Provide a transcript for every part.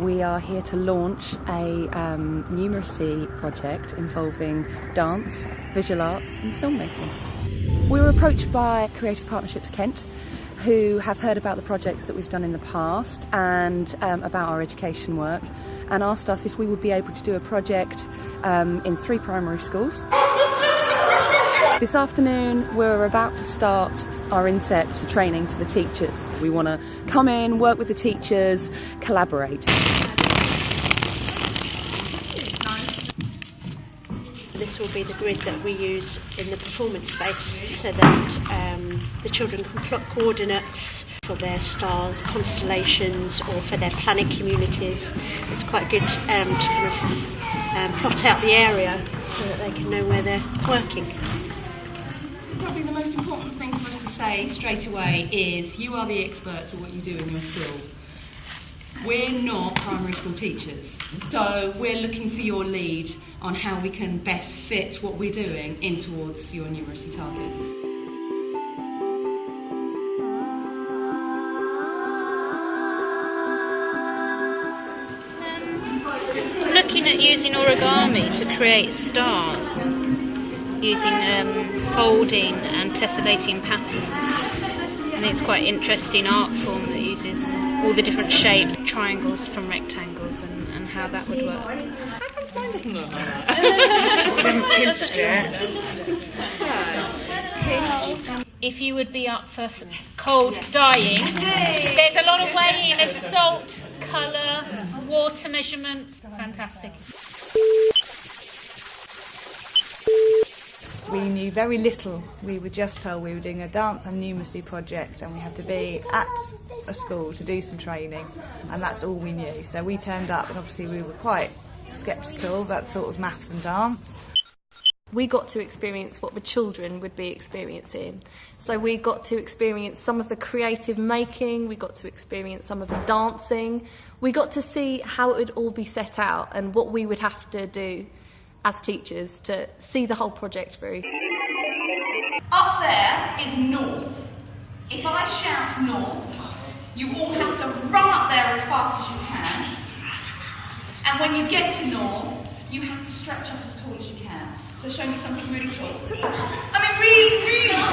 We are here to launch a numeracy project involving dance, visual arts and filmmaking. We were approached by Creative Partnerships Kent, who have heard about the projects that we've done in the past and about our education work, and asked us if we would be able to do a project in 3 primary schools. This afternoon we're about to start our inset training for the teachers. We want to come in, work with the teachers, collaborate. This will be the grid that we use in the performance space so that the children can plot coordinates for their star constellations or for their planet communities. It's quite good to kind of plot out the area so that they can know where they're working. Probably the most important thing for us to say straight away is you are the experts at what you do in your school. We're not primary school teachers, so we're looking for your lead on how we can best fit what we're doing in towards your numeracy targets. I'm looking at using origami to create stars, using folding and tessellating patterns. I think it's quite an interesting art form that uses all the different shapes, triangles from rectangles, and how that would work. How comes mine doesn't look like that? If you would be up for cold dyeing, there's a lot of weighing of salt, colour, water measurements. Fantastic. We knew very little. We were just told we were doing a dance and numeracy project and we had to be at a school to do some training, and that's all we knew. So we turned up and obviously we were quite sceptical about the thought of maths and dance. We got to experience what the children would be experiencing. So we got to experience some of the creative making, we got to experience some of the dancing, we got to see how it would all be set out and what we would have to do as teachers to see the whole project through. Up there is north. If I shout north, you all have to run up there as fast as you can. And when you get to north, you have to stretch up as tall as you can. So show me something really tall. I mean really tall.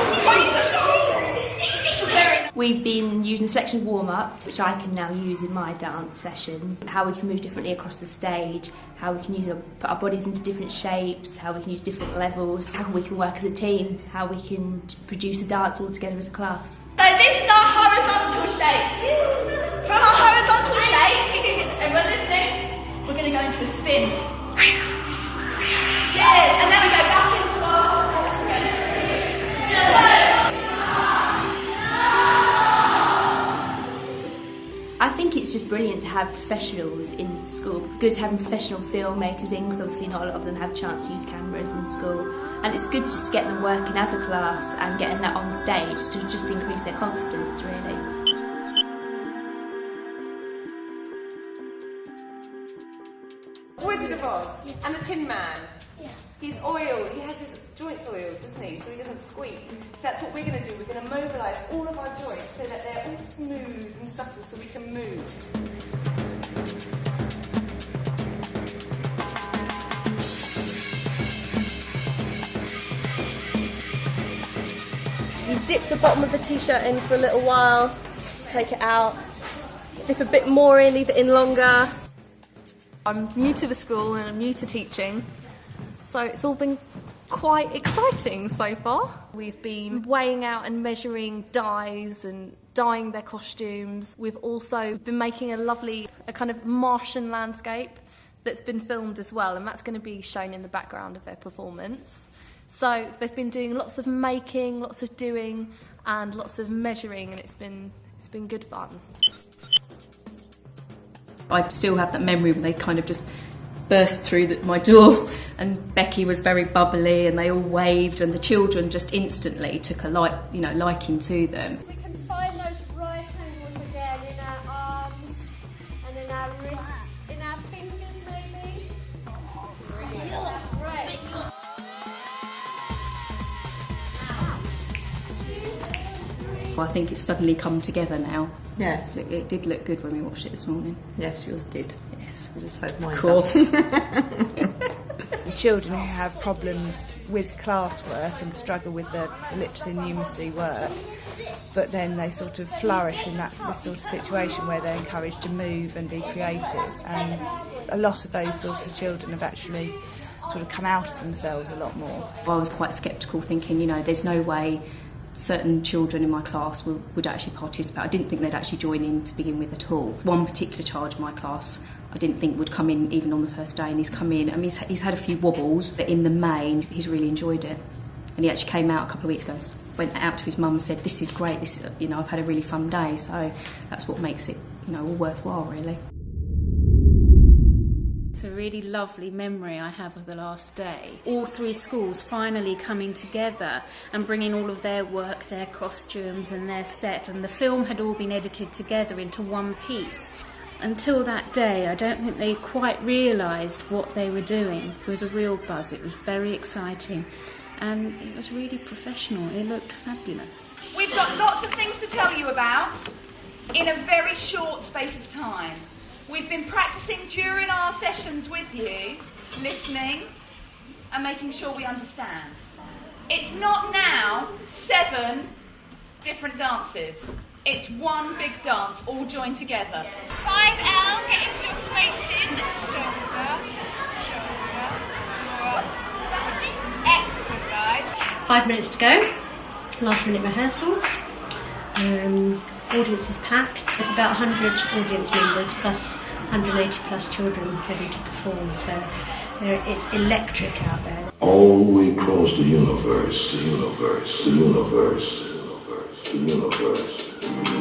We've been using a selection of warm-ups, which I can now use in my dance sessions. How we can move differently across the stage, how we can put our bodies into different shapes, how we can use different levels, how we can work as a team, how we can produce a dance all together as a class. So this is our horizontal shape. From our horizontal shape, and we're listening, we're going to go into a spin. Yes, and then we go back into our... I think it's just brilliant to have professionals in school. Good to have professional filmmakers in, because obviously not a lot of them have a chance to use cameras in school. And it's good just to get them working as a class and getting that on stage to just increase their confidence, really. Wizard of Oz and the Tin Man. Yeah. He's oiled, he has his joints oiled, doesn't he? So he doesn't squeak. So that's what we're going to do. We're going to mobilise all of our joints so that they're all smooth and subtle so we can move. You dip the bottom of the t-shirt in for a little while, take it out, dip a bit more in, leave it in longer. I'm new to the school and I'm new to teaching, so it's all been quite exciting so far. We've been weighing out and measuring dyes and dyeing their costumes. We've also been making a kind of Martian landscape that's been filmed as well, and that's going to be shown in the background of their performance. So they've been doing lots of making, lots of doing, and lots of measuring, and it's been good fun. I still have that memory when they kind of just burst through my door, and Becky was very bubbly and they all waved, and the children just instantly took a liking to them. We can find those right angles again in our arms and in our wrists, in our fingers maybe. Right. Now, 2, 3, I think it's suddenly come together now. Yes. It did look good when we watched it this morning. Yes, yours did. Yes. I just hope mine Of course. The children who have problems with classwork and struggle with the literacy and numeracy work, but then they sort of flourish in this sort of situation where they're encouraged to move and be creative. And a lot of those sorts of children have actually sort of come out of themselves a lot more. I was quite sceptical, thinking, there's no way certain children in my class would actually participate. I didn't think they'd actually join in to begin with at all. One particular child in my class I didn't think would come in even on the first day, and he's come in. I mean, he's had a few wobbles, but in the main, he's really enjoyed it. And he actually came out a couple of weeks ago, went out to his mum and said, "This is great. This, I've had a really fun day." So that's what makes it, all worthwhile, really. It's a really lovely memory I have of the last day. All 3 schools finally coming together and bringing all of their work, their costumes and their set, and the film had all been edited together into one piece. Until that day, I don't think they quite realised what they were doing. It was a real buzz. It was very exciting. And it was really professional. It looked fabulous. We've got lots of things to tell you about in a very short space of time. We've been practicing during our sessions with you, listening and making sure we understand. It's not now 7 different dances. It's one big dance, all joined together. 5L, get into your spaces. Shoulder, excellent, guys. 5 minutes to go. Last minute rehearsals. Audience is packed. There's about 100 audience members plus 180 plus children ready to perform. So it's electric out there. All the way across the universe, the universe, the universe, the universe, the universe.